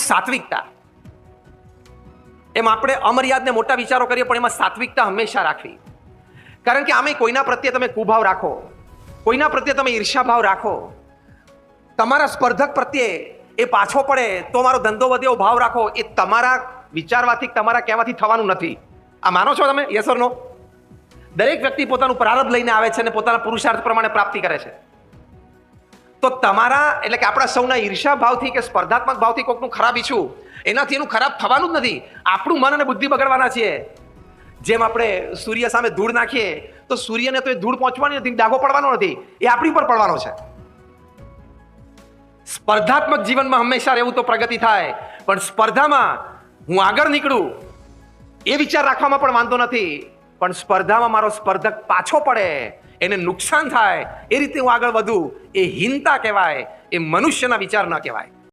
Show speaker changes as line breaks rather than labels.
સાત્વિકતા, એમ આપણે અમર્યાદ ને મોટા વિચારો કરીએ પણ એમાં સાત્વિકતા હંમેશા રાખવી. કારણ કે આમે કોઈના પ્રત્યે તમે કુભાવ રાખો, કોઈના પ્રત્યે તમે ઈર્ષ્યાભાવ રાખો, તમારા સ્પર્ધક પ્રત્યે એ પાછો પડે તો મારો ધંધો વધે એવો ભાવ રાખો, એ તમારા વિચારવાથી તમારા કહેવાથી થવાનું નથી. આ માનો છો તમે? યસ ઓર નો? દરેક વ્યક્તિ પોતાનું પ્રારબ્ધ લઈને આવે છે અને પોતાના પુરુષાર્થ પ્રમાણે પ્રાપ્તિ કરે છે. તો તમારા એટલે કે આપણા સૌના ઈર્ષ્યા ભાવથી કે સ્પર્ધાત્મક ભાવથી કોઈકનું ખરાબ ઈચ્છું, એનાથી એનું ખરાબ થવાનું જ નથી. આપણું મન અને બુદ્ધિ બગાડવાના છીએ. જેમ આપણે સૂર્ય સામે ધૂળ નાખીએ તો સૂર્યને તો એ ધૂળ પહોંચવાની નથી, ડાઘો પડવાનો નથી, એ આપણી પર પડવાનો છે. સ્પર્ધાત્મક જીવનમાં હંમેશા રહેવું તો પ્રગતિ થાય, પણ સ્પર્ધામાં હું આગળ નીકળું એ વિચાર રાખવામાં પણ વાંધો નથી, પણ સ્પર્ધામાં મારો સ્પર્ધક પાછો પડે, એને નુકસાન થાય એ રીતે હું આગળ વધું, એ હીનતા કહેવાય, એ મનુષ્યના વિચાર ન કહેવાય.